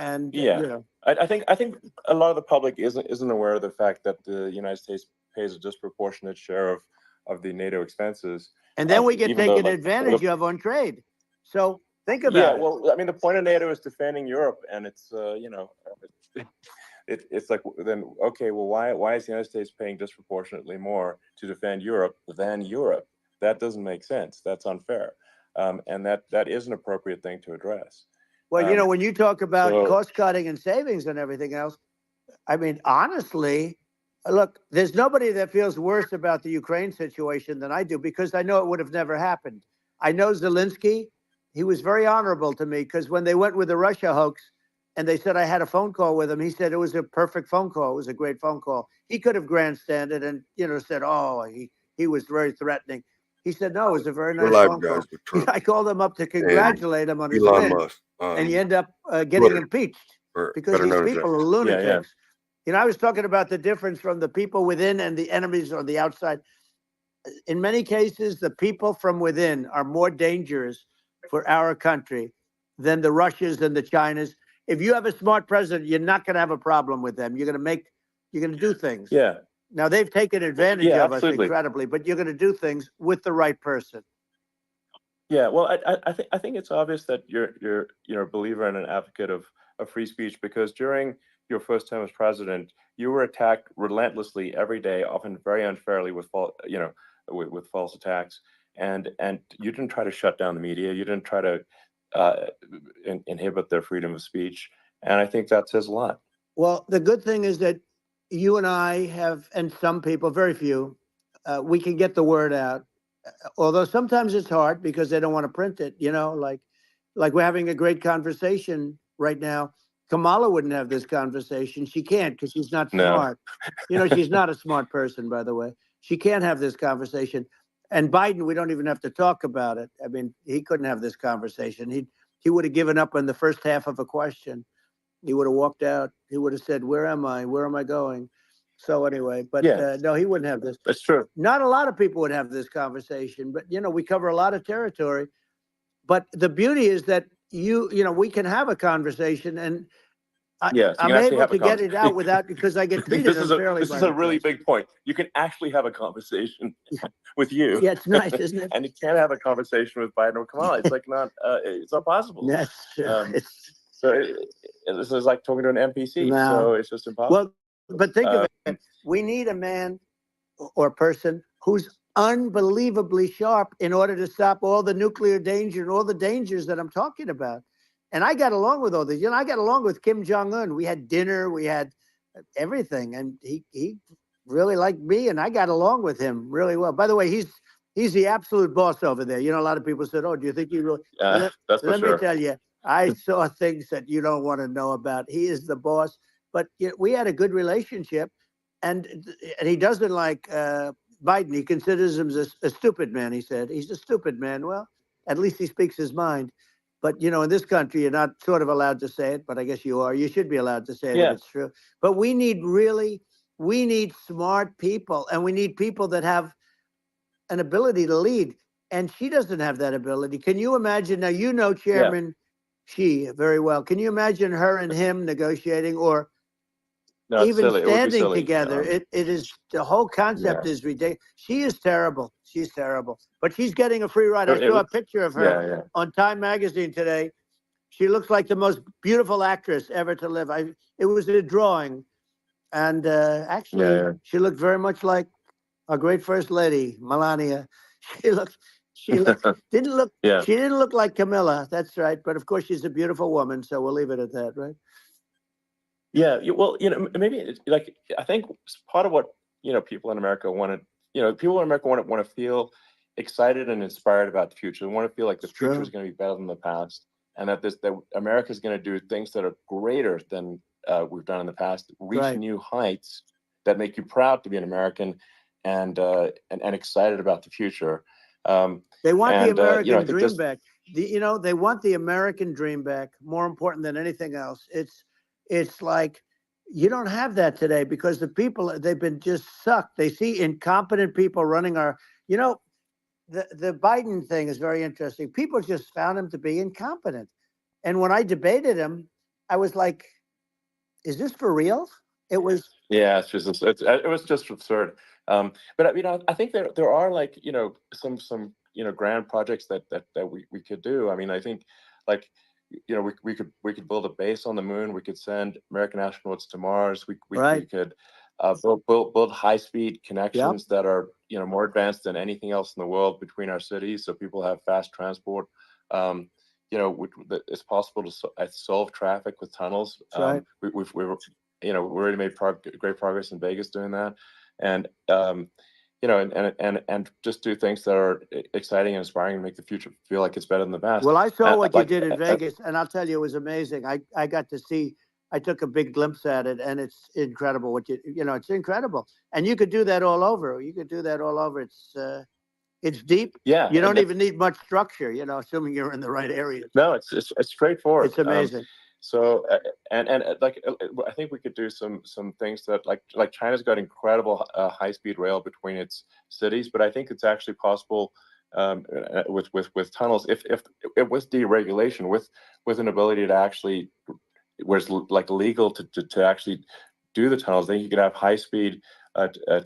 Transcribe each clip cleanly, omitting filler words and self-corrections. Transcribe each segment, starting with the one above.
And Yeah, I think a lot of the public isn't aware of the fact that the United States pays a disproportionate share of the NATO expenses. and then we get Even though, taken like, advantage of on trade. So think yeah, about it. well, I mean, the point of NATO is defending Europe, and it's it's like, then okay, well, why is the United States paying disproportionately more to defend Europe than Europe? That doesn't make sense. That's unfair, and that is an appropriate thing to address. Well, Um, when you talk about so cost cutting and savings and everything else, I mean, honestly, look, there's nobody that feels worse about the Ukraine situation than I do because I know it would have never happened. I know Zelensky. He was very honorable to me because when they went with the Russia hoax and they said I had a phone call with him, he said it was a perfect phone call. It was a great phone call. He could have grandstanded and, said, oh, he was very threatening. He said, no, it was a very We're nice live phone guys call. with Trump I called him up to and congratulate him on his Elon win, Musk, and you end up getting Twitter, impeached or because better these known as X. people are yeah, yeah, lunatics. I was talking about the difference from the people within and the enemies on the outside. In many cases, the people from within are more dangerous for our country than the Russias and the Chinas. If you have a smart president, you're not going to have a problem with them. You're going to do things. yeah, Now, they've taken advantage yeah, of us absolutely. incredibly, but you're going to do things with the right person. Yeah, well, I think it's obvious that you're a believer and an advocate of free speech, because during your first term as president, you were attacked relentlessly every day, often very unfairly with with false attacks, and you didn't try to shut down the media. You didn't try to inhibit their freedom of speech, and I think that says a lot. Well, the good thing is that you and I have, and some people, very few, we can get the word out. Although sometimes it's hard because they don't want to print it, like we're having a great conversation right now. Kamala wouldn't have this conversation. She can't because she's not No. smart. She's not a smart person, by the way. She can't have this conversation. And Biden, we don't even have to talk about it. I mean, he couldn't have this conversation. He would have given up on the first half of a question. He would have walked out. He would have said, "Where am I? Where am I going?" So anyway, but Yeah, no, he wouldn't have this. that's true. Not a lot of people would have this conversation, but we cover a lot of territory. But the beauty is that we can have a conversation, and Yes, you I'm can actually able have a to get it out conversation. without because I get I think treated this is unfairly by a the really press. big point. You can actually have a conversation with you. Yeah, it's nice, isn't it? And you can't have a conversation with Biden or Kamala. It's like it's not possible. That's it's So this is like talking to an NPC. no. So it's just impossible. Well, but think of it. We need a man or person who's unbelievably sharp in order to stop all the nuclear danger and all the dangers that I'm talking about. And I got along with all these. I got along with Kim Jong-un. We had dinner, we had everything, and he really liked me, and I got along with him really well. By the way, he's the absolute boss over there. A lot of people said, "Oh, do you think he really?" That's for Let sure. me tell you, I saw things that you don't want to know about. He is the boss. But we had a good relationship, and he doesn't like Biden. He considers him a stupid man. He said he's a stupid man. Well, at least he speaks his mind. But in this country, you're not sort of allowed to say it. But I guess you are. You should be allowed to say it if it's true. But we need smart people, and we need people that have an ability to lead. And she doesn't have that ability. Can you imagine? Now, Chairman Xi very well. Can you imagine her and him negotiating or No, it's even silly. It would be standing silly. together? It is the whole concept is ridiculous. She is terrible. She's terrible. But she's getting a free ride. I saw a picture of her on Time Magazine today. She looks like the most beautiful actress ever to live. It was a drawing. And actually, she looked very much like our great First Lady, Melania. She didn't look she didn't look like Camilla. That's right. But of course, she's a beautiful woman. So we'll leave it at that, right? Yeah. Well, maybe like I think part of what people in America want to people in America want to feel excited and inspired about the future. They want to feel like the future is going to be better than the past, and that America is going to do things that are greater than we've done in the past, reach new heights that make you proud to be an American, and excited about the future. They want the American dream back. They want the American dream back. More important than anything else. It's like you don't have that today because the people, they've been just sucked. They see incompetent people running our. The Biden thing is very interesting. People just found him to be incompetent, and when I debated him, I was like, is this for real? It was. Yeah, it was just absurd. But I mean, I think there are like, some grand projects that we could do. I mean, I think like, we could build a base on the moon. We could send American astronauts to Mars. We could build high speed connections that are more advanced than anything else in the world between our cities, so people have fast transport. It's possible to solve traffic with tunnels. Right. We've we already made great progress in Vegas doing that, and and just do things that are exciting and inspiring and make the future feel like it's better than the past. Well, I saw what you did in Vegas, and I'll tell you, it was amazing. I got to see. I took a big glimpse at it, and it's incredible. It's incredible, and you could do that all over. You could do that all over. It's deep. Yeah, you don't even need much structure. Assuming you're in the right area. No, it's straightforward. It's amazing. So like I think we could do some things that like China's got incredible high speed rail between its cities, but I think it's actually possible with tunnels if with deregulation, with an ability to actually, where it's like legal to actually do the tunnels. Then you could have high speed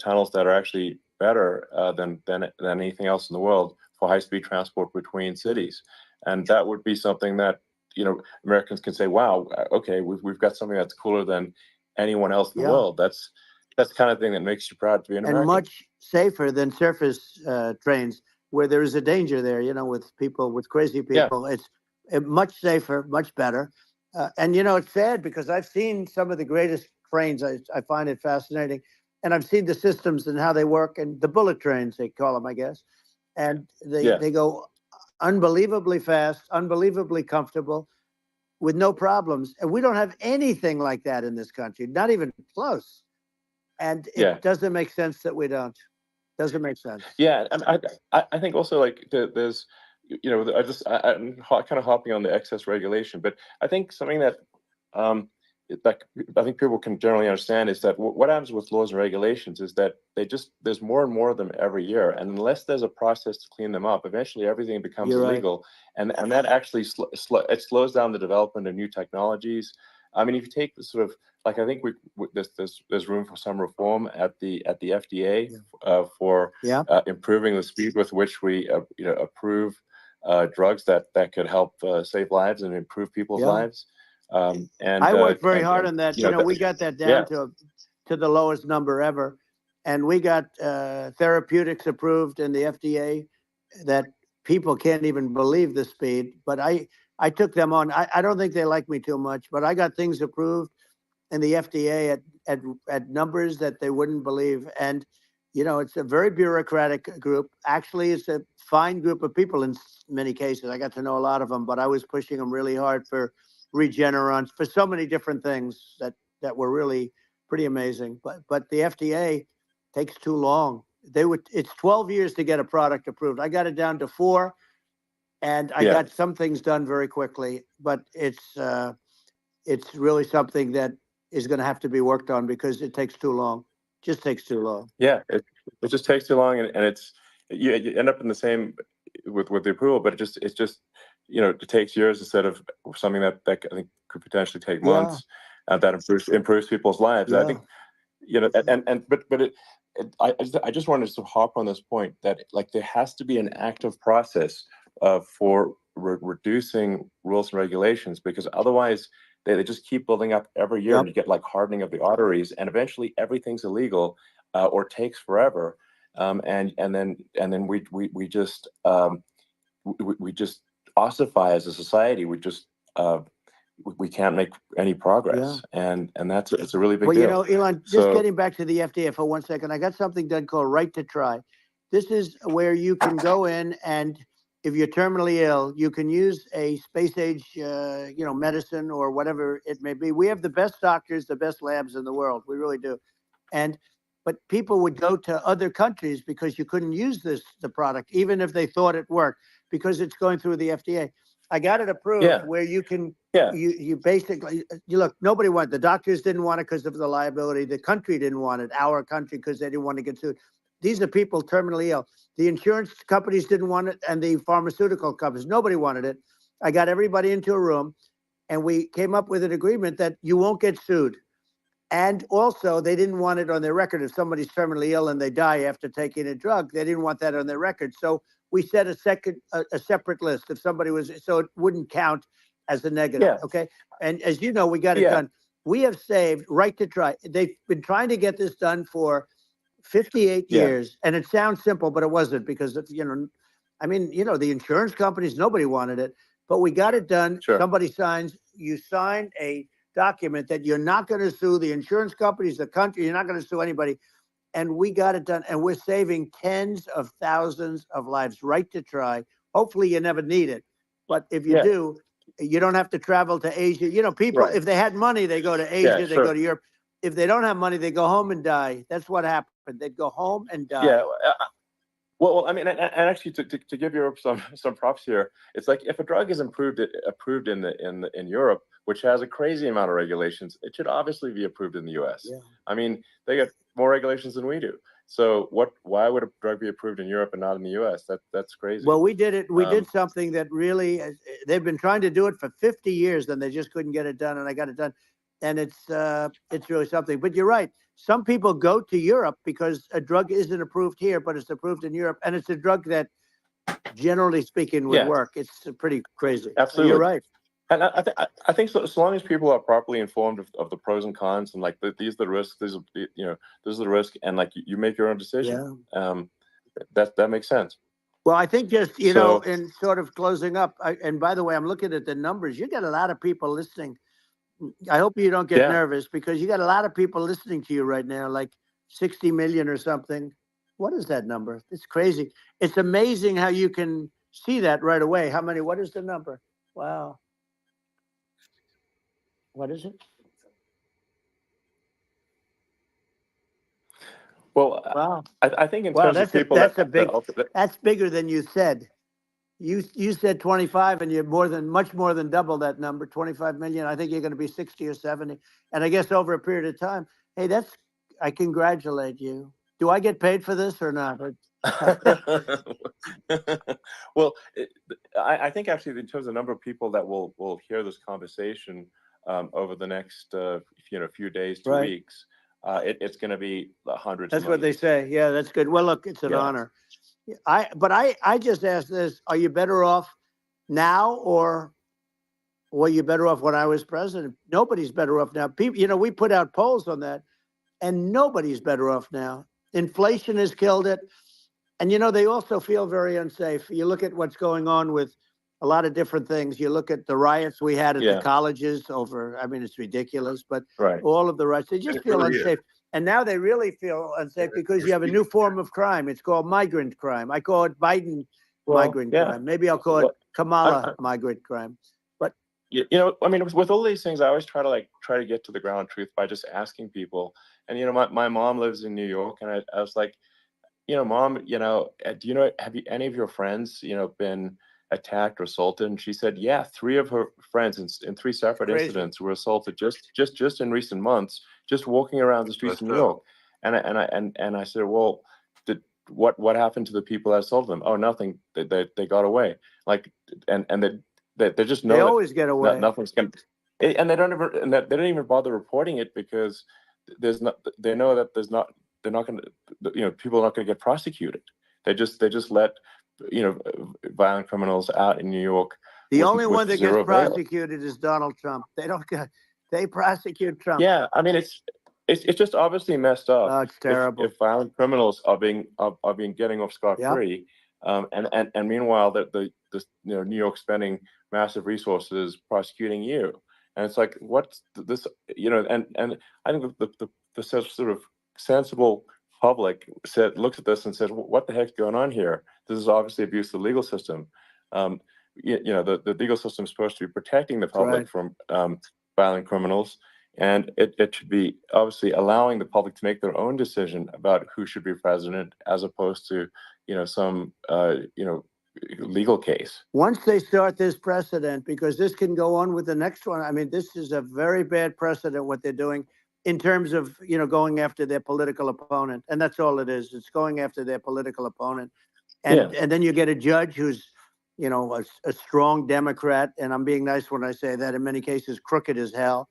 tunnels that are actually better than anything else in the world for high speed transport between cities, and that would be something that Americans can say, wow, okay, we've got something that's cooler than anyone else in the world. That's the kind of thing that makes you proud to be an American. And much safer than surface trains, where there is a danger there, with crazy people. It's much safer, much better. And it's sad because I've seen some of the greatest trains. I find it fascinating. And I've seen the systems and how they work, and the bullet trains, they call them, I guess. And they go unbelievably fast, unbelievably comfortable, with no problems. And we don't have anything like that in this country, not even close. And it doesn't make sense that we don't. Doesn't make sense. Yeah, and I think also like there's, I'm kind of hopping on the excess regulation, but I think something that I think people can generally understand is that what happens with laws and regulations is that there's more and more of them every year, and unless there's a process to clean them up, eventually everything becomes illegal, and that actually it slows down the development of new technologies. I mean, if you take the sort of, like, I think there's room for some reform at the FDA for improving the speed with which we approve drugs that could help save lives and improve people's lives. And I worked very hard on that. We got that down to the lowest number ever, and we got therapeutics approved in the FDA that people can't even believe the speed. But I took them on. I don't think they like me too much, but I got things approved in the FDA at numbers that they wouldn't believe. And it's a very bureaucratic group. Actually, it's a fine group of people in many cases. I got to know a lot of them, but I was pushing them really hard for Regeneron, for so many different things that were really pretty amazing. But the FDA takes too long. It's 12 years to get a product approved. I got it down to 4, and I got some things done very quickly. But it's really something that is going to have to be worked on because it takes too long. Just takes too long. Yeah, it just takes too long, and it's you end up in the same with the approval, but it's just it takes years instead of something that I think could potentially take months, that improves people's lives. I think I just wanted to hop on this point that, like, there has to be an active process for reducing rules and regulations, because otherwise they just keep building up every year, and you get like hardening of the arteries, and eventually everything's illegal or takes forever, and then we just ossify as a society. We can't make any progress, and it's a really big deal. Elon, just getting back to the FDA for 1 second, I got something done called Right to Try. This is where you can go in, and if you're terminally ill, you can use a space age, medicine or whatever it may be. We have the best doctors, the best labs in the world. We really do. But people would go to other countries because you couldn't use the product, even if they thought it worked, because it's going through the FDA. I got it approved where you can, you basically, look, nobody wanted, the doctors didn't want it because of the liability. The country didn't want it, our country, because they didn't want to get sued. These are people terminally ill. The insurance companies didn't want it, and the pharmaceutical companies, nobody wanted it. I got everybody into a room. and we came up with an agreement that you won't get sued. And also, they didn't want it on their record. If somebody's terminally ill and they die after taking a drug, they didn't want that on their record. So we set a separate list if somebody was, so it wouldn't count as a negative. Yeah. Okay. And as you know, we got it done. We have saved right to try. They've been trying to get this done for 58 years. And it sounds simple, but it wasn't, because, you know, I mean, you know, the insurance companies, nobody wanted it, but we got it done. Sure. Somebody signs, you sign a document that you're not going to sue the insurance companies, the country, you're not going to sue anybody. And we got it done. And we're saving tens of thousands of lives. Right to try. Hopefully you never need it. But if you do, you don't have to travel to Asia. You know, people, if they had money, they go to Asia, they go to Europe. If they don't have money, they go home and die. That's what happened. They'd go home and die. Yeah. Well, I mean, and actually, to give Europe some props here, it's like if a drug is approved in Europe, which has a crazy amount of regulations, it should obviously be approved in the U.S. Yeah. I mean, they get more regulations than we do. So why would a drug be approved in Europe and not in the U.S.? That's crazy. Well, we did it. We did something that really, they've been trying to do it for 50 years, and they just couldn't get it done, and I got it done. And it's really something. But you're right. Some people go to Europe because a drug isn't approved here, but it's approved in Europe, and it's a drug that, generally speaking, would work. It's pretty crazy. Absolutely, you're right. And I think so. As long as people are properly informed of the pros and cons, and like these are the risks, this is the risk, and like you make your own decision. Yeah. That makes sense. Well, I think just you know, in sort of closing up, and by the way, I'm looking at the numbers. You got a lot of people listening. I hope you don't get nervous, because you got a lot of people listening to you right now, like 60 million or something. What is that number? It's crazy. It's amazing how you can see that right away. How many? What is the number? Wow. What is it? Well, wow. I think in terms of people, that's bigger than you said. You said 25, and you're much more than double that number, 25 million. I think you're going to be 60 or 70. And I guess over a period of time, hey, I congratulate you. Do I get paid for this or not? Well, I think actually in terms of the number of people that will hear this conversation over the next few days to weeks, it's going to be hundreds. That's what they say. Yeah, that's good. Well, look, it's an honor. I just asked this: are you better off now, or were you better off when I was president? Nobody's better off now. People, we put out polls on that, and nobody's better off now. Inflation has killed it, and they also feel very unsafe. You look at what's going on with a lot of different things. You look at the riots we had at the colleges over. I mean, it's ridiculous, but all of the riots, they just feel unsafe. And now they really feel unsafe because you have a new form of crime. It's called migrant crime. I call it Biden migrant crime. Maybe I'll call it Kamala migrant crime. But I mean, with all these things, I always try to get to the ground truth by just asking people. And my mom lives in New York, and I was like, Mom, have any of your friends been attacked or assaulted? And she said, yeah, 3 of her friends in 3 separate incidents were assaulted just in recent months, just walking around the streets of New York. And I said, well, what happened to the people that assaulted them? Oh, nothing. They got away. Like, and they just know they always get away. Nothing's going. And they don't even bother reporting it because they know that they're not going to, people are not going to get prosecuted. They just let violent criminals out in New York. The only one that gets prosecuted is Donald Trump. They prosecute Trump. Yeah, I mean it's just obviously messed up. Oh, it's terrible. If violent criminals are getting off scot-free, and meanwhile the New York spending massive resources prosecuting you, and it's like what's this? And I think the sort of sensible public looks at this and says, what the heck's going on here? This is obviously abuse of the legal system. The legal system is supposed to be protecting the public from violent criminals, and it should be obviously allowing the public to make their own decision about who should be president, as opposed to some legal case. Once they start this precedent, because this can go on with the next one. I mean, this is a very bad precedent what they're doing in terms of going after their political opponent, and that's all it is. It's going after their political opponent, and then you get a judge who's a strong Democrat, and I'm being nice when I say that, in many cases crooked as hell.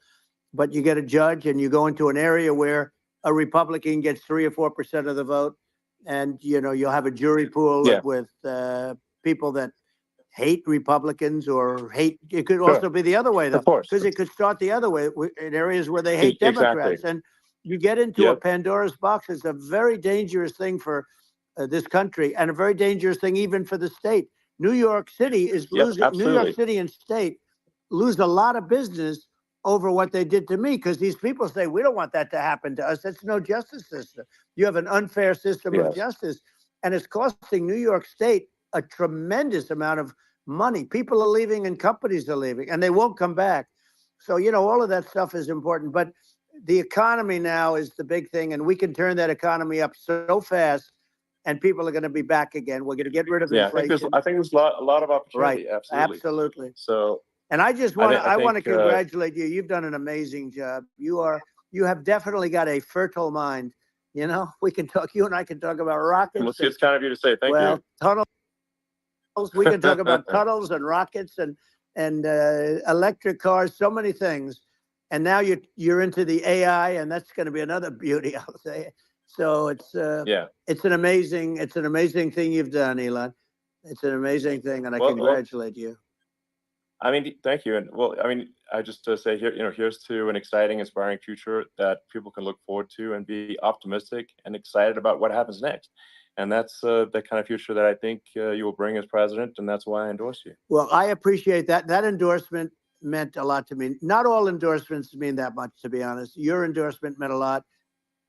But you get a judge and you go into an area where a Republican gets 3 or 4% of the vote, and you'll have a jury pool with people that hate Republicans or hate. It could also be the other way, though, because it could start the other way in areas where they hate Democrats, and you get into a Pandora's box. It's a very dangerous thing for this country, and a very dangerous thing even for the state. New York City is losing. New York City and state lose a lot of business over what they did to me, because these people say, we don't want that to happen to us. That's no justice system. You have an unfair system of justice, and it's costing New York State a tremendous amount of money. People are leaving and companies are leaving, and they won't come back. So, all of that stuff is important. But the economy now is the big thing, and we can turn that economy up so fast, and people are going to be back again. We're going to get rid of inflation. I think there's a lot of opportunity. Right. Absolutely. So, and I just want to congratulate you. You've done an amazing job. You have definitely got a fertile mind. We can talk. You and I can talk about rockets. Well, it's kind of you to say. Thank you. Tunnels. We can talk about tunnels and rockets and electric cars. So many things. And now you're into the AI, and that's going to be another beauty, I'll say. So it's an amazing thing you've done, Elon. It's an amazing thing, and I congratulate you. I mean, thank you. And I just say here, here's to an exciting, inspiring future that people can look forward to and be optimistic and excited about what happens next. And that's the kind of future that I think you will bring as president, and that's why I endorse you. Well, I appreciate that. That endorsement meant a lot to me. Not all endorsements mean that much, to be honest. Your endorsement meant a lot.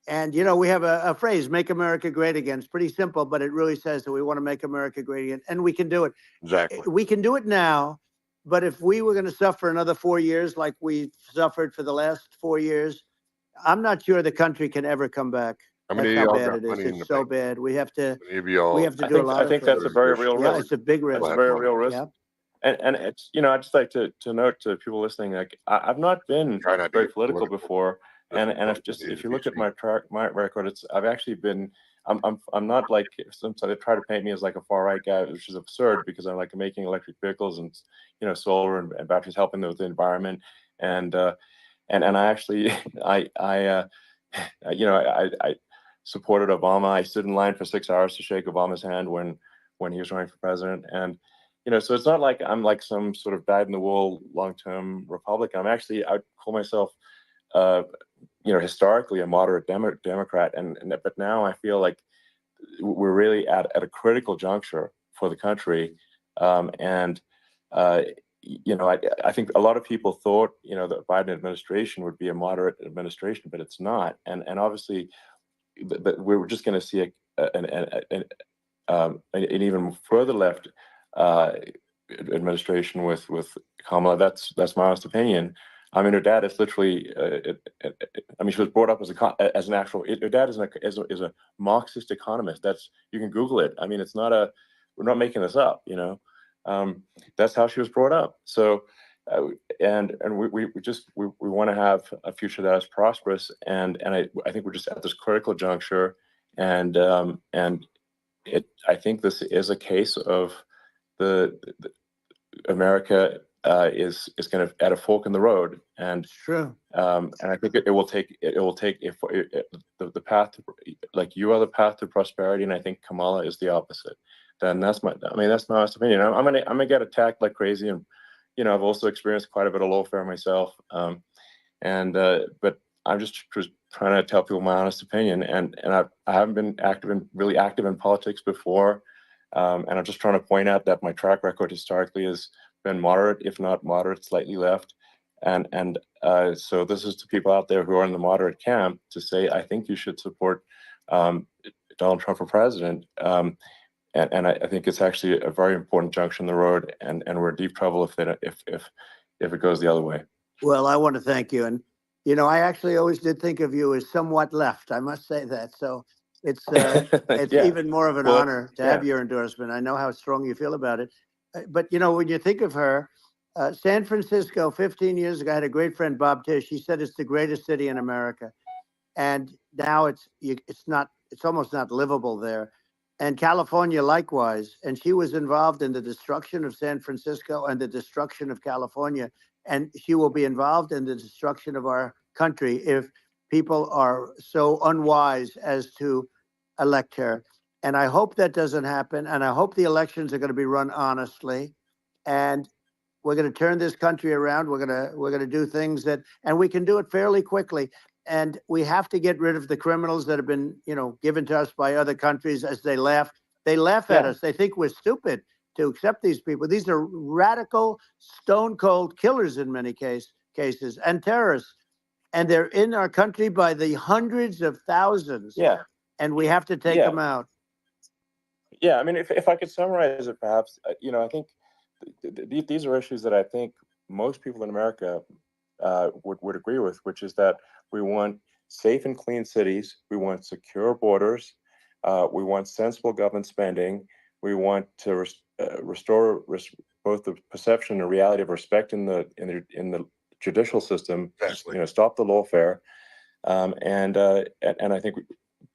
And, we have a phrase, make America great again. It's pretty simple, but it really says that we want to make America great again. And we can do it. Exactly. We can do it now. But if we were going to suffer another 4 years like we've suffered for the last 4 years, I'm not sure the country can ever come back. That's how bad it is. It's so bad. We have to do a lot of things. I think that's a very real risk. Yeah, it's a big risk. It's a very real risk. Yeah. And it's, I'd just like to note to people listening, like I've not been very political before. And if you look at my record, I've actually been, I'm not like, sometimes they try to paint me as like a far right guy, which is absurd, because I'm like making electric vehicles and solar and batteries, helping with the environment, and I actually I supported Obama. I stood in line for 6 hours to shake Obama's hand when he was running for president, and so it's not like I'm like some sort of dyed-in-the-wool long-term Republican. I'd call myself historically a moderate Democrat, but now I feel like we're really at a critical juncture for the country, and I think a lot of people thought the Biden administration would be a moderate administration, but it's not, and obviously we're just going to see an even further left administration with Kamala. That's my honest opinion. I mean, her dad is literally. She was brought up as an actual. Her dad is a Marxist economist. You can Google it. I mean, it's not we're not making this up. That's how she was brought up. So, and we want to have a future that is prosperous. And I think we're just at this critical juncture. And I think this is a case of the America is kind of at a fork in the road, and true. And I think it will take the path to, like, you are the path to prosperity, and I think Kamala is the opposite. Then that's my honest opinion. I'm gonna get attacked like crazy, and I've also experienced quite a bit of lawfare myself, but I'm just trying to tell people my honest opinion, and I haven't been really active in politics before, and I'm just trying to point out that my track record historically has been moderate, if not moderate, slightly left, and so this is to people out there who are in the moderate camp to say, I think you should support Donald Trump for president, and I think it's actually a very important junction in the road, and we're in deep trouble if it goes the other way. Well, I want to thank you, and I actually always did think of you as somewhat left. I must say that. So it's even more of an honor to have your endorsement. I know how strong you feel about it. But, when you think of her, San Francisco, 15 years ago, I had a great friend, Bob Tish. He said it's the greatest city in America. And now it's almost not livable there. and California likewise. And she was involved in the destruction of San Francisco and the destruction of California. And she will be involved in the destruction of our country if people are so unwise as to elect her. And I hope that doesn't happen. And I hope the elections are going to be run honestly. And we're going to turn this country around. We're going to do things that, and we can do it fairly quickly. And we have to get rid of the criminals that have been, given to us by other countries as they laugh. They laugh at us. They think we're stupid to accept these people. These are radical, stone cold killers in many cases and terrorists. And they're in our country by the hundreds of thousands. Yeah. And we have to take them out. Yeah. I mean, if I could summarize it, perhaps, I think these are issues that I think most people in America would agree with, which is that we want safe and clean cities. We want secure borders. We want sensible government spending. We want to restore both the perception and reality of respect in the judicial system. Exactly. Stop the lawfare, and I think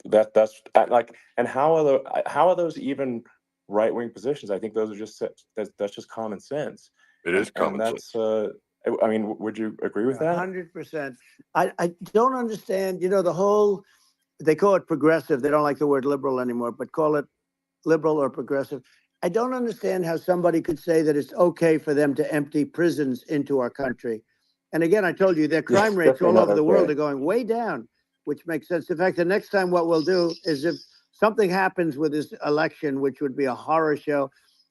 that's like. And how are those even right-wing positions? I think those are that's just common sense. It is common sense. I mean, would you agree with that? 100%. I don't understand, the whole, they call it progressive. They don't like the word liberal anymore, but call it liberal or progressive. I don't understand how somebody could say that it's okay for them to empty prisons into our country. And again, I told you their crime rates all over the world are going way down, which makes sense. In fact, the next time what we'll do is if something happens with this election, which would be a horror show,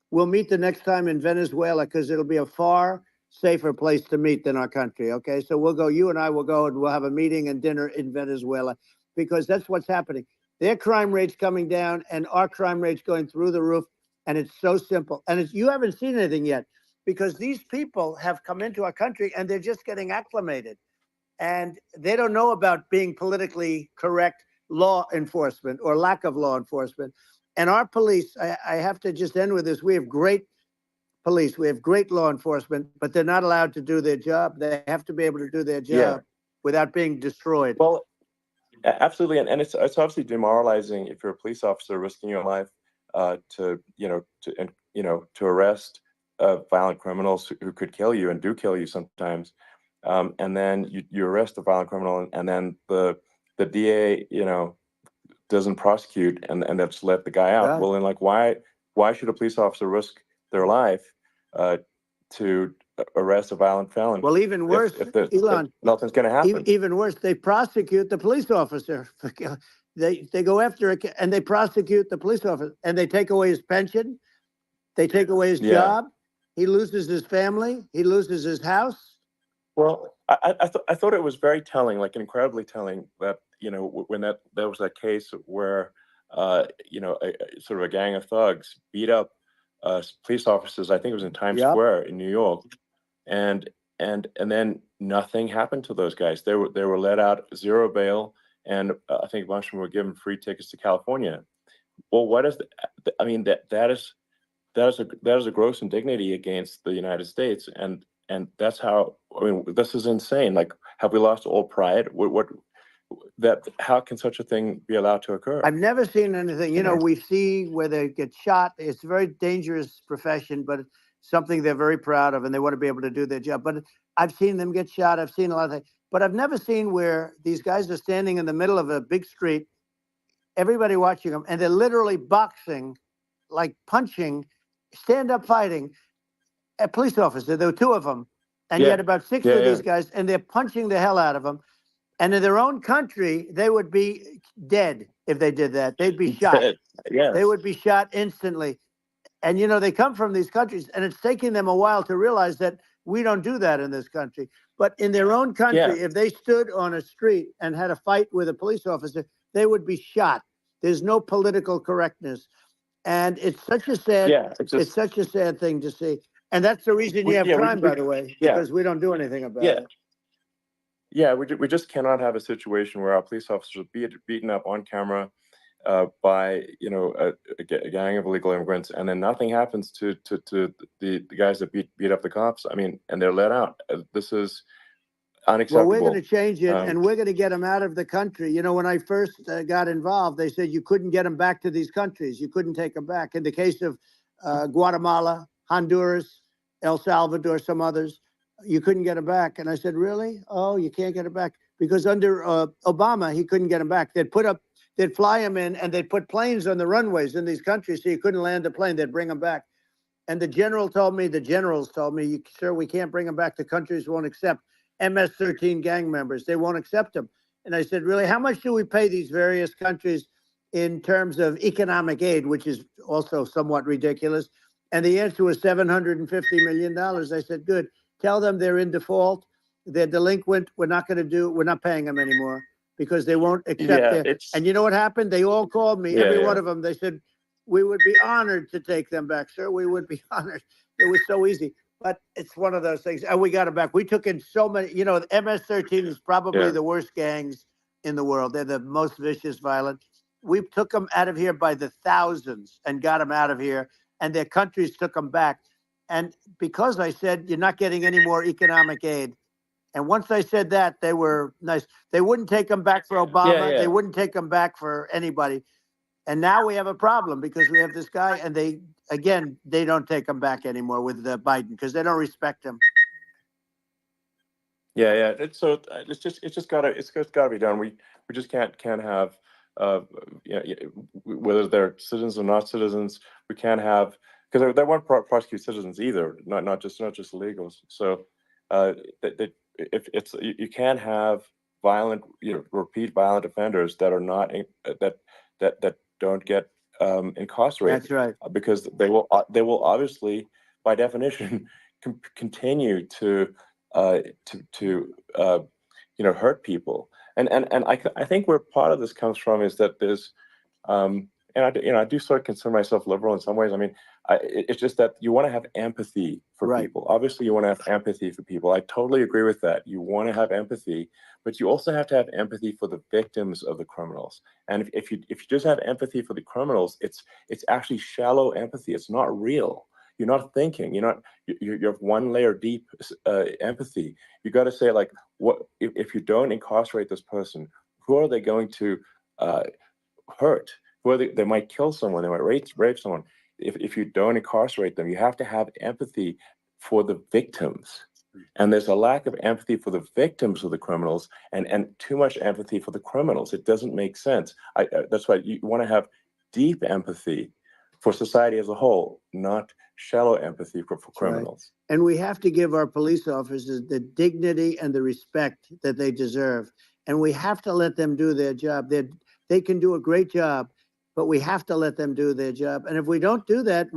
we'll meet the next time in Venezuela because it'll be a far safer place to meet than our country. Okay, so we'll go, you and I will go and we'll have a meeting and dinner in Venezuela because that's what's happening. Their crime rate's coming down and our crime rate's going through the roof. And it's so simple. And you haven't seen anything yet because these people have come into our country and they're just getting acclimated. And they don't know about being politically correct law enforcement or lack of law enforcement. And our police, I have to just end with this. We have great police. We have great law enforcement, but they're not allowed to do their job. They have to be able to do their job without being destroyed. Well, absolutely. And it's obviously demoralizing if you're a police officer risking your life to arrest violent criminals who could kill you and do kill you sometimes. And then you arrest a violent criminal and then the DA, doesn't prosecute and just let the guy out. Yeah. Well, then why should a police officer risk their life to arrest a violent felon? Well, even worse, Elon, if nothing's going to happen. Even worse, they prosecute the police officer. They go after it and they prosecute the police officer and they take away his pension. They take away his job. He loses his family. He loses his house. Well, I thought it was very telling, like incredibly telling that, when there was that case where, sort of a gang of thugs beat up police officers. I think it was in Times Square in New York. And then nothing happened to those guys. They were let out, zero bail. And I think a bunch of them were given free tickets to California. Well, what is I mean, that is a gross indignity against the United States. And that's how, this is insane. Like, have we lost all pride? How can such a thing be allowed to occur? I've never seen anything, we see where they get shot. It's a very dangerous profession, but it's something they're very proud of and they want to be able to do their job. But I've seen them get shot. I've seen a lot of things, but I've never seen where these guys are standing in the middle of a big street, everybody watching them, and they're literally boxing, like punching, stand up fighting a police officer. There were two of them. And you had about six of these guys, and they're punching the hell out of them. And in their own country, they would be dead if they did that. They'd be shot. Yes. They would be shot instantly. And, they come from these countries, and it's taking them a while to realize that we don't do that in this country. But in their own country, if they stood on a street and had a fight with a police officer, they would be shot. There's no political correctness. And it's such a sad, it's such a sad thing to see. And that's the reason you have crime, by the way, because we don't do anything about it. Yeah, we just cannot have a situation where our police officers are beaten up on camera by a gang of illegal immigrants, and then nothing happens to the guys that beat up the cops. I mean, and they're let out. unacceptable. Well, we're going to change it, and we're going to get them out of the country. You know, when I first got involved, they said you couldn't get them back to these countries. You couldn't take them back. In the case of Guatemala, Honduras, El Salvador, some others, you couldn't get them back. And I said, really? Oh, you can't get them back? Because under Obama, he couldn't get them back. They'd fly them in, and they'd put planes on the runways in these countries, so you couldn't land a plane. They'd bring them back. And the generals told me, sir, we can't bring them back. The countries won't accept MS-13 gang members. They won't accept them. And I said, really, how much do we pay these various countries in terms of economic aid, which is also somewhat ridiculous? And the answer was $750 million. I said, good. Tell them they're in default. They're delinquent. We're not paying them anymore because they won't accept it. And you know what happened? They all called me, every one of them. They said, we would be honored to take them back, sir. We would be honored. It was so easy. But it's one of those things. And we got them back. We took in so many, you know, the MS-13 is probably the worst gangs in the world. They're the most vicious, violent. We took them out of here by the thousands and got them out of here. And their countries took them back. And because I said, you're not getting any more economic aid. And once I said that, they were nice. They wouldn't take them back for Obama. They wouldn't take them back for anybody. And now we have a problem because we have this guy, and they don't take him back anymore with Biden because they don't respect him. Yeah. It's just gotta be done. We just can't have whether they're citizens or not citizens. We can't have, because they won't prosecute citizens either, not just illegals. So if you can't have violent, repeat violent offenders that are not that don't get incarcerated. That's right. Because they will obviously, by definition, continue to hurt people. And I think where part of this comes from is that there's and I do sort of consider myself liberal in some ways. I mean, it's just that you want to have empathy for people. Obviously, you want to have empathy for people. I totally agree with that. You want to have empathy, but you also have to have empathy for the victims of the criminals. And if you just have empathy for the criminals, it's actually shallow empathy. It's not real. You're not thinking. You have one layer deep empathy. You got to say, like, what if you don't incarcerate this person? Who are they going to hurt? They might kill someone, they might rape someone. If you don't incarcerate them, you have to have empathy for the victims. And there's a lack of empathy for the victims of the criminals and too much empathy for the criminals. It doesn't make sense. That's why you want to have deep empathy for society as a whole, not shallow empathy for criminals. Right. And we have to give our police officers the dignity and the respect that they deserve. And we have to let them do their job. They can do a great job, but we have to let them do their job. And if we don't do that,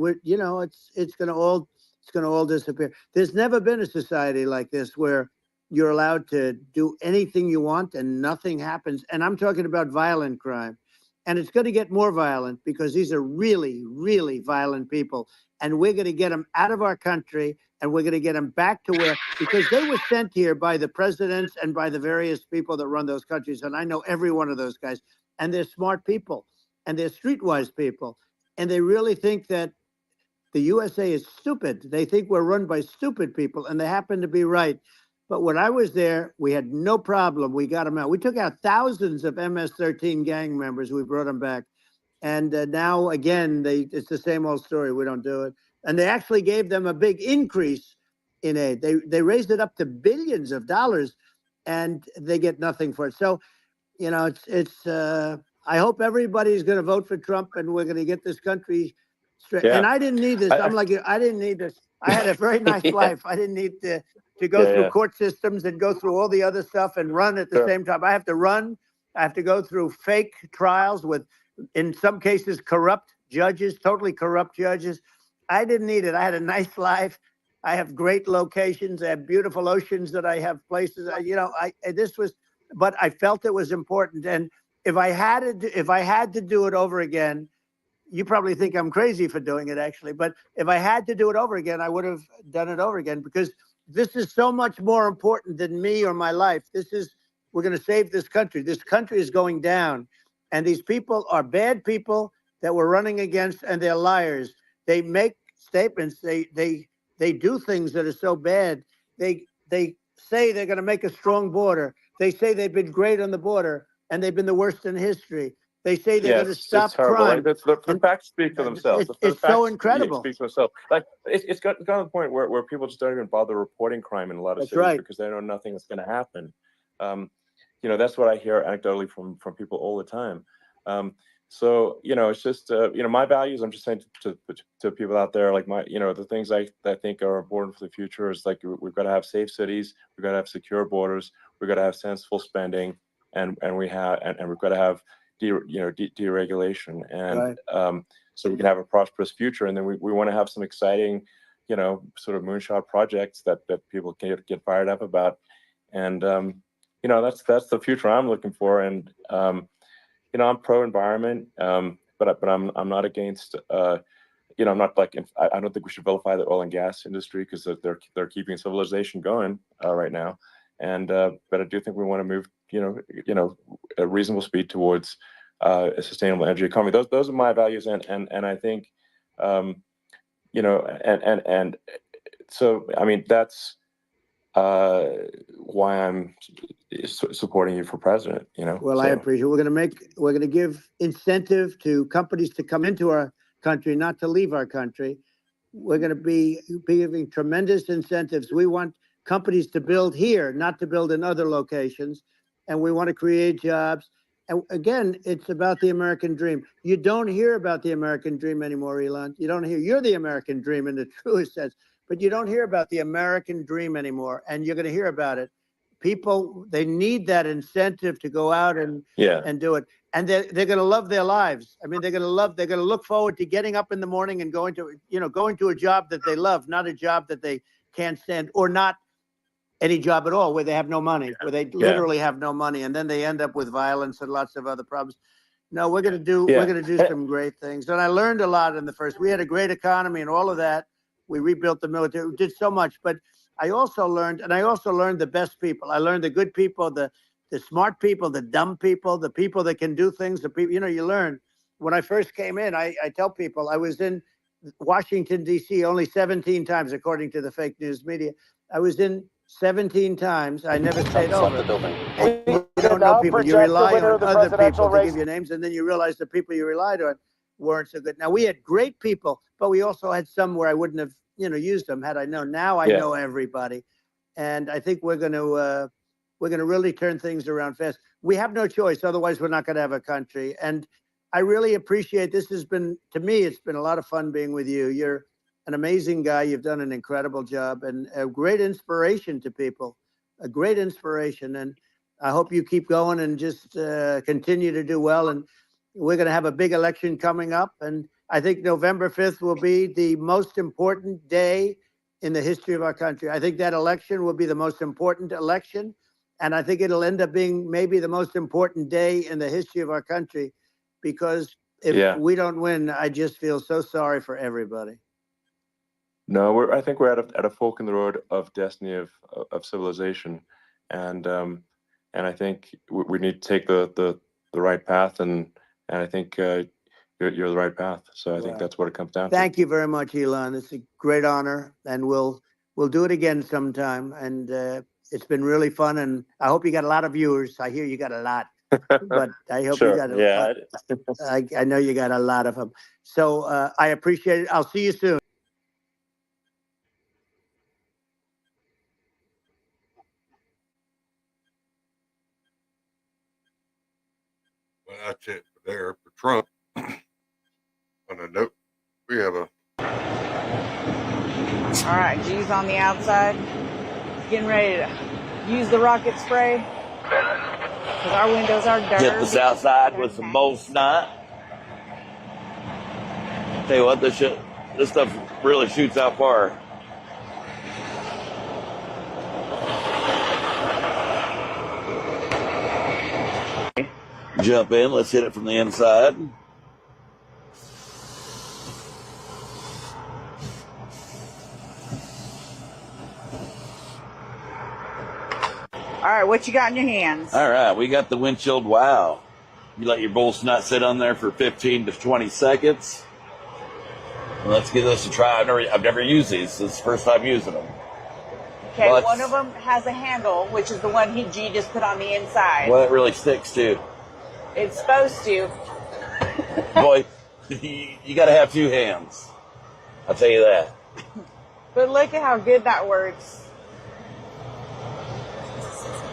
it's going to all disappear. There's never been a society like this where you're allowed to do anything you want and nothing happens. And I'm talking about violent crime. And it's going to get more violent because these are really, really violent people. And we're going to get them out of our country, and we're going to get them back to because they were sent here by the presidents and by the various people that run those countries. And I know every one of those guys. And they're smart people, and they're streetwise people. And they really think that the USA is stupid. They think we're run by stupid people, and they happen to be right. But when I was there, we had no problem. We got them out. We took out thousands of MS-13 gang members. We brought them back. And now, again, it's the same old story. We don't do it. And they actually gave them a big increase in aid. They raised it up to billions of dollars, and they get nothing for it. So, I hope everybody's going to vote for Trump, and we're going to get this country straight. Yeah. And I didn't need this. I didn't need this. I had a very nice life. I didn't need to go through court systems and go through all the other stuff and run at the same time. I have to run. I have to go through fake trials with, in some cases, corrupt judges, totally corrupt judges. I didn't need it. I had a nice life. I have great locations. I have beautiful oceans that I have places. But I felt it was important. And if I had to do it over again, you probably think I'm crazy for doing it, actually. But if I had to do it over again, I would have done it over again, because this is so much more important than me or my life. We're going to save this country. This country is going down. And these people are bad people that we're running against, and they're liars. They make statements. They do things that are so bad. They say they're going to make a strong border. They say they've been great on the border, and they've been the worst in history. They say they're going to stop crime. Right? The facts speak for themselves. It's so incredible. Speak for themselves. Like it's got to the point where people just don't even bother reporting crime in a lot of cities because they know nothing is going to happen. That's what I hear anecdotally from people all the time. So it's just my values. I'm just saying to people out there, like the things I think are important for the future is like we've got to have safe cities, we've got to have secure borders, we've got to have sensible spending, and we've got to have deregulation, and so we can have a prosperous future. And then we want to have some exciting, sort of moonshot projects that people can get fired up about, and that's the future I'm looking for. And I'm pro environment, but I'm not against. I'm not like I don't think we should vilify the oil and gas industry because they're keeping civilization going right now, and but I do think we want to move a reasonable speed towards a sustainable energy economy. Those are my values, and I think and so I mean that's why I'm supporting you for president. Well, I appreciate it. We're going to give incentive to companies to come into our country, not to leave our country. We're going to be giving tremendous incentives. We want companies to build here, not to build in other locations. And we want to create jobs. And again, it's about the American dream. You don't hear about the American dream anymore, Elon. You don't hear. You're the American dream in the truest sense, but you don't hear about the American dream anymore. And you're going to hear about it. People, they need that incentive to go out and do it. And they're going to love their lives. I mean, they're going to look forward to getting up in the morning and going to a job that they love, not a job that they can't stand, or not any job at all where they have no money, where they literally have no money, and then they end up with violence and lots of other problems. No, we're going to do some great things. And I learned a lot in the first. We had a great economy and all of that. We rebuilt the military. We did so much, but I also learned the best people. I learned the good people, the smart people, the dumb people, the people that can do things. The people, you learn. When I first came in, I tell people I was in Washington, D.C. only 17 times, according to the fake news media. I was in 17 times. I never stayed over. And you don't know people. You rely on other people to give you names, and then you realize the people you relied on weren't so good. Now, we had great people, but we also had some where I wouldn't have, used them had I known. Now I know everybody, and I think we're going to really turn things around fast. We have no choice, otherwise we're not going to have a country. And I really appreciate this. To me, it's been a lot of fun being with you. You're an amazing guy. You've done an incredible job and a great inspiration to people, a great inspiration. And I hope you keep going and just continue to do well. And we're going to have a big election coming up. And I think November 5th will be the most important day in the history of our country. I think that election will be the most important election. And I think it'll end up being maybe the most important day in the history of our country, because if we don't win, I just feel so sorry for everybody. No, I think we're at a fork in the road of destiny of civilization, and I think we need to take the right path, and I think you're the right path. So I think that's what it comes down to. Thank you very much, Elon. It's a great honor, and we'll do it again sometime. And it's been really fun, and I hope you got a lot of viewers. I hear you got a lot, but I hope you got a lot. I know you got a lot of them. So I appreciate it. I'll see you soon. Well, that's it there for Trump. On a note, we have a... All right, G's on the outside. Getting ready to use the rocket spray, because our windows are dirty. Hit this outside with some bowl snot. Tell you what, this stuff really shoots out far. Jump in, let's hit it from the inside. All right, what you got in your hands? All right, we got the windshield. Wow. You let your bowl snot sit on there for 15 to 20 seconds. Well, let's give this a try. I've never used these. This is the first time using them. Okay, Well, one of them has a handle, which is the one G just put on the inside. Well, it really sticks too. It's supposed to. Boy, you got to have 2 hands. I'll tell you that. But look at how good that works.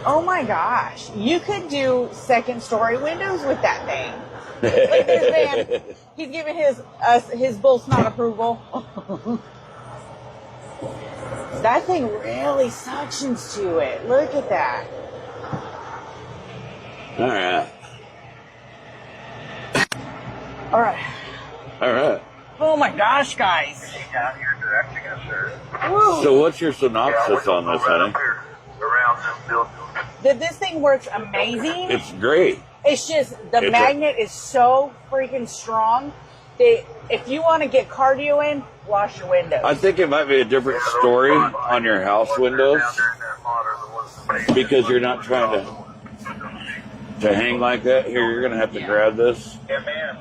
Oh my gosh. You could do 2nd-story windows with that thing. Look at this man. He's giving his bull snot approval. That thing really suctions to it. Look at that. All right. All right. All right. Oh my gosh, guys. Down here directing us, sir. Woo. So what's your synopsis on this, honey? Around this building. This thing works amazing. It's great. It's just the magnet is so freaking strong that if you want to get cardio in, wash your windows. I think it might be a different story on your house windows because you're not trying to hang like that. Here, you're going to have to grab this. Yeah, man.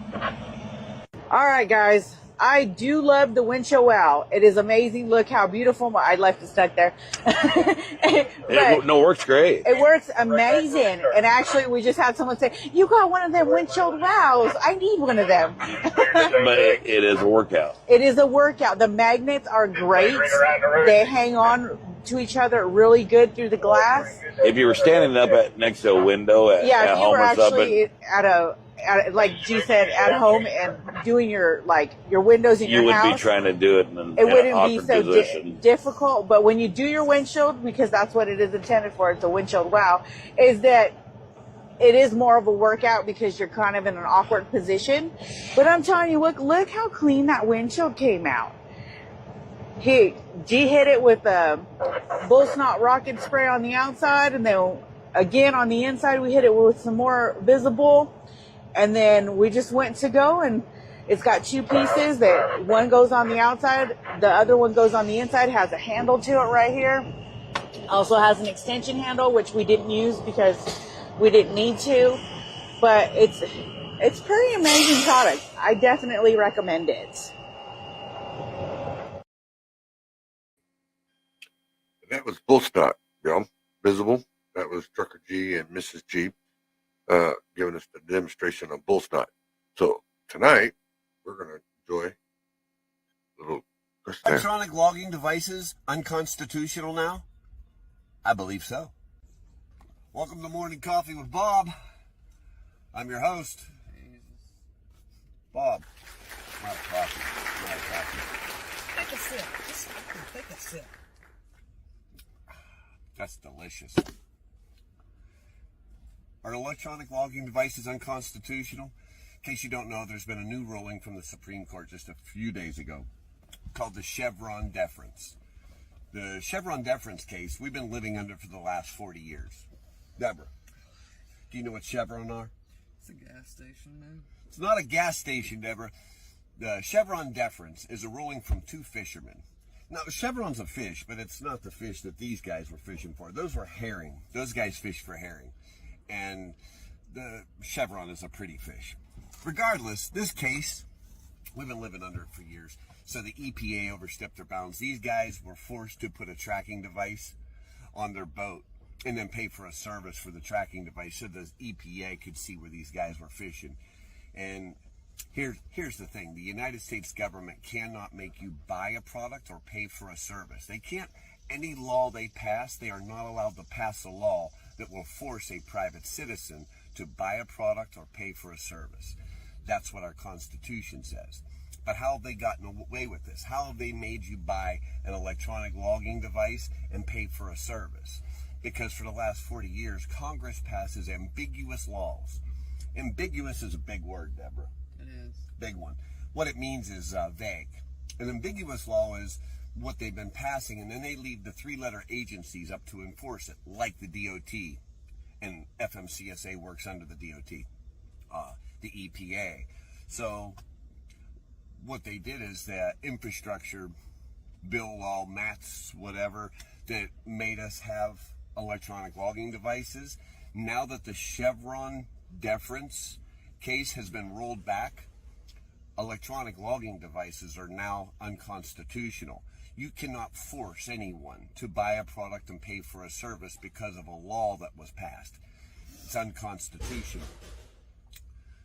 All right, guys. I do love the windshield wow. It is amazing. Look how beautiful. I left it stuck there. It works great. It works amazing. And actually, we just had someone say, you got one of them windshield wows. I need one of them. But it is a workout. It is a workout. The magnets are great. They hang on to each other really good through the glass. If you were standing up next to a window at If you home were or something, actually like G said, at home and doing your windows in you your house, would be trying to do it in an wouldn't be awkward so position. difficult. But when you do your windshield, because that's what it is intended for, it's a windshield wow, is that it is more of a workout because you're kind of in an awkward position. But I'm telling you, look how clean that windshield came out. G hit it with a bull snot rocket spray on the outside, and then again on the inside we hit it with some more visible. And then we just went to go, and it's got 2 pieces that one goes on the outside, the other one goes on the inside, has a handle to it right here. Also has an extension handle, which we didn't use because we didn't need to. But it's pretty amazing product. I definitely recommend it. That was bull snot, visible. That was Trucker G and Mrs. G. Giving us the demonstration of bull snot. So tonight we're going to enjoy a little electronic logging devices unconstitutional now? I believe so. Welcome to Morning Coffee with Bob. I'm your host, Bob. Not coffee. Take a sip. Just take a sip. That's delicious. Are electronic logging devices unconstitutional? In case you don't know, there's been a new ruling from the Supreme Court just a few days ago called the chevron deference. The chevron deference case we've been living under for the last 40 years. Deborah, do you know what chevron are? It's a gas station, man. It's not a gas station, Deborah. The chevron deference is a ruling from 2 fishermen. Now, chevron's a fish, but it's not the fish that these guys were fishing for. Those were herring. Those guys fished for herring. And the chevron is a pretty fish. Regardless, this case, we've been living under it for years. So the EPA overstepped their bounds. These guys were forced to put a tracking device on their boat and then pay for a service for the tracking device so the EPA could see where these guys were fishing. And here's the thing. The United States government cannot make you buy a product or pay for a service. They can't. Any law they pass, they are not allowed to pass a law that will force a private citizen to buy a product or pay for a service. That's what our Constitution says. But how have they gotten away with this? How have they made you buy an electronic logging device and pay for a service? Because for the last 40 years, Congress passes ambiguous laws. Ambiguous is a big word, Deborah. It is. Big one. What it means is vague. An ambiguous law is what they've been passing, and then they leave the 3-letter agencies up to enforce it, like the DOT, and FMCSA works under the DOT, the EPA. So what they did is that infrastructure bill law, MATS, whatever, that made us have electronic logging devices. Now that the chevron deference case has been rolled back, electronic logging devices are now unconstitutional. You cannot force anyone to buy a product and pay for a service because of a law that was passed. It's unconstitutional.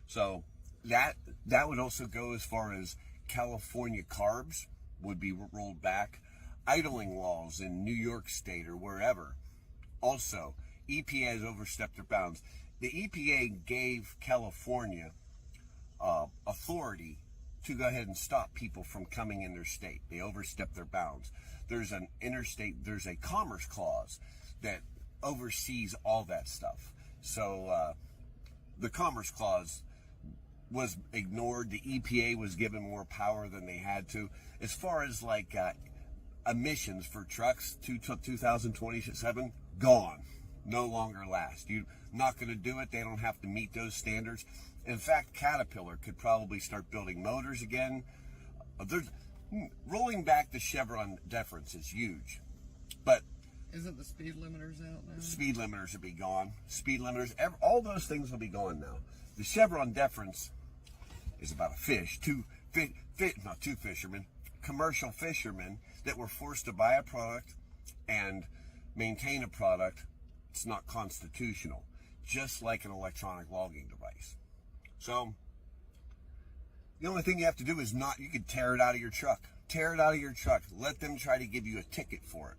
So that would also go as far as California carbs would be rolled back. Idling laws in New York State or wherever. Also, EPA has overstepped their bounds. The EPA gave California authority to go ahead and stop people from coming in their state. They overstepped their bounds. There's a commerce clause that oversees all that stuff. So the commerce clause was ignored. The EPA was given more power than they had to. As far as like emissions for trucks to 2027, gone. No longer last. You're not going to do it. They don't have to meet those standards. In fact, Caterpillar could probably start building motors again. Rolling back the chevron deference is huge. But isn't the speed limiters out now? Speed limiters will be gone. Speed limiters, all those things will be gone now. The chevron deference is about a fish. Two fishermen, commercial fishermen that were forced to buy a product and maintain a product. It's not constitutional, just like an electronic logging device. So the only thing you have to do is you can tear it out of your truck. Tear it out of your truck. Let them try to give you a ticket for it.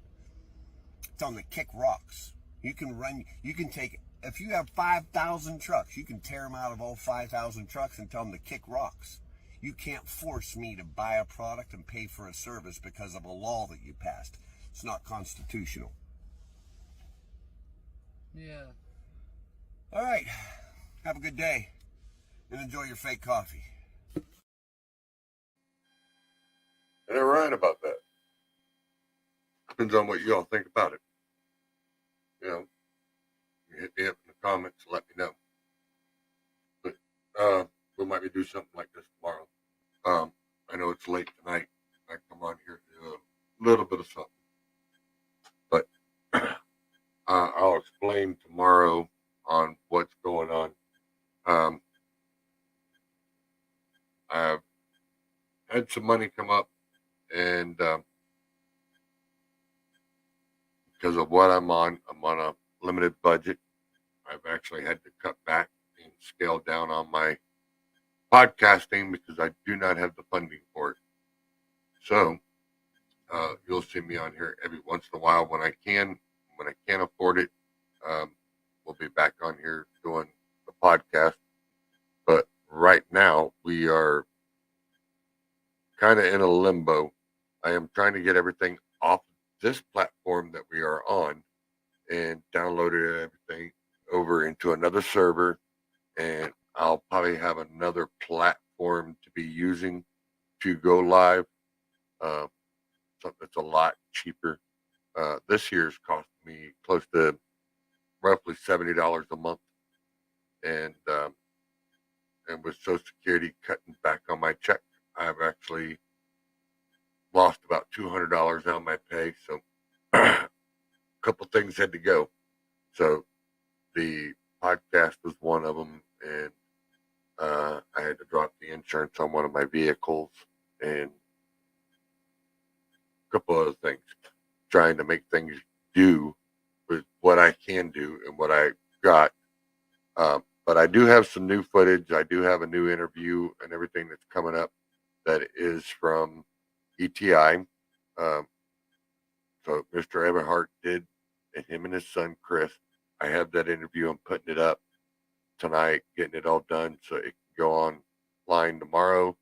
Tell them to kick rocks. You can take, if you have 5,000 trucks, you can tear them out of all 5,000 trucks and tell them to kick rocks. You can't force me to buy a product and pay for a service because of a law that you passed. It's not constitutional. Yeah. All right. Have a good day and enjoy your fake coffee. And they're right about that. Depends on what you all think about it. You know, you hit me up in the comments and let me know. But we might be doing something like this tomorrow. I know it's late tonight. I come on here to do a little bit of something. But I'll explain tomorrow on what's going on. I've had some money come up, and because of what I'm on a limited budget. I've actually had to cut back and scale down on my podcasting because I do not have the funding for it. So you'll see me on here every once in a while when I can. When I can't afford it, we'll be back on here doing the podcast. But right now, we are kind of in a limbo. I am trying to get everything off this platform that we are on and downloaded everything over into another server. And I'll probably have another platform to be using to go live. Something that's a lot cheaper. This year's cost me close to roughly $70 a month. And with Social Security cutting back on my check, I've actually lost about $200 on my pay. So a couple things had to go. So the podcast was one of them. And I had to drop the insurance on one of my vehicles and a couple other things. Trying to make things do with what I can do and what I got. But I do have some new footage. I do have a new interview and everything that's coming up that is from ETI. So Mr. Everhart did, and him and his son, Chris. I have that interview. I'm putting it up tonight, getting it all done so it can go online tomorrow.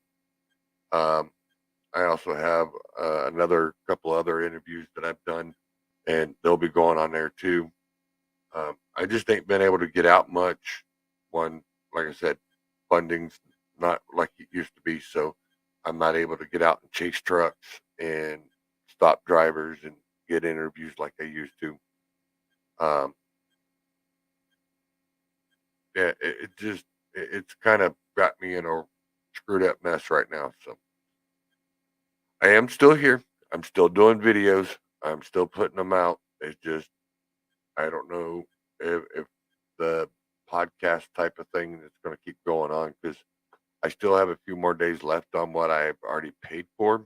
I also have another couple other interviews that I've done, and they'll be going on there too. I just ain't been able to get out much. One, like I said, funding's not like it used to be, so I'm not able to get out and chase trucks and stop drivers and get interviews like I used to. Yeah, it's kind of got me in a screwed up mess right now. So I am still here. I'm still doing videos. I'm still putting them out. It's just, I don't know if the podcast type of thing is going to keep going on, because I still have a few more days left on what I've already paid for.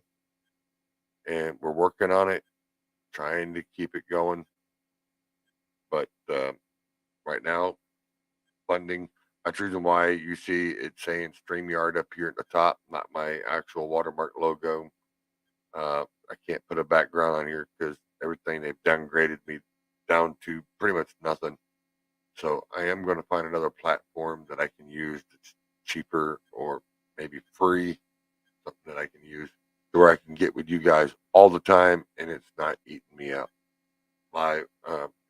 and we're working on it, trying to keep it going. But right now, funding, that's the reason why you see it saying StreamYard up here at the top, not my actual watermark logo. I can't put a background on here because everything, they've downgraded me down to pretty much nothing. So I am going to find another platform that I can use that's cheaper or maybe free, something that I can use to where I can get with you guys all the time and it's not eating me out.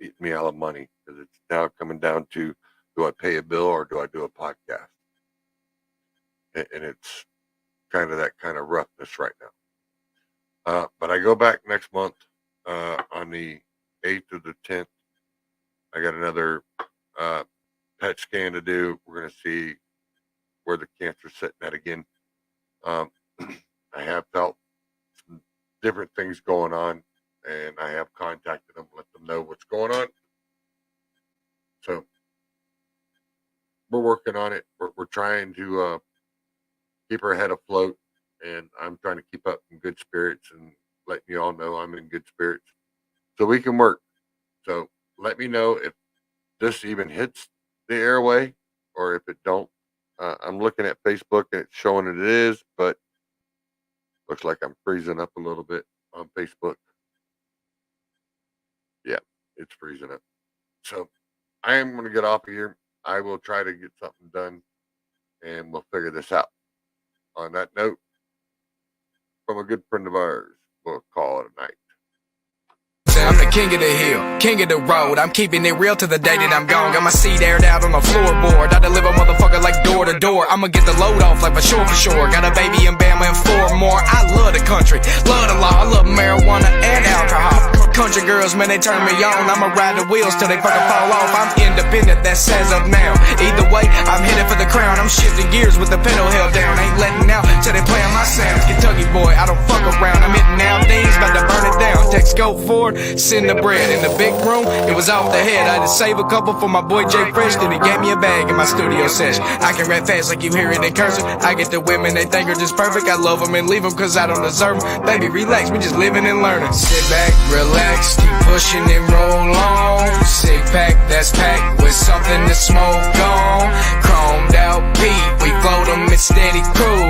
Eating me out of money, because it's now coming down to, do I pay a bill or do I do a podcast? And it's kind of that kind of roughness right now. But I go back next month on the 8th or the 10th. I got another PET scan to do. We're going to see where the cancer's sitting at again. I have felt some different things going on, and I have contacted them, let them know what's going on. So we're working on it. We're trying to keep our head afloat, and I'm trying to keep up in good spirits and letting you all know I'm in good spirits so we can work. So let me know if this even hits the airway or if it don't. I'm looking at Facebook and it's showing it is, but looks like I'm freezing up a little bit on Facebook. Yeah, it's freezing up. So I am going to get off of here. I will try to get something done and we'll figure this out. On that note, from a good friend of ours, we'll call it a night. I'm the king of the hill, king of the road. I'm keeping it real to the day that I'm gone. Got my seat aired out on the floorboard. I deliver motherfucker like door to door. I'ma get the load off like for sure. Got a baby in Bama and 4 more. I love the country, love the law. I love marijuana and alcohol. Country girls, man, they turn me on. I'ma ride the wheels till they fucking fall off. I'm independent, that says up now. Either way, I'm headed for the crown. I'm shifting gears with the pedal held down. Ain't letting out till they playing my sounds. Kentucky boy, I don't fuck around. I'm hitting out things, about to burn it down. Text go forward, send the bread. In the big room, it was off the head. I had to save a couple for my boy Jay Fresh. Then he gave me a bag in my studio session. I can rap fast like you hear it in cursive. I get the women, they think are just perfect. I love them and leave them cause I don't deserve them. Baby, relax, we just living and learning. Sit back, relax, keep pushing and roll on. Sick pack, that's packed with something to smoke on. Chromed out beat, we float them in steady cruise.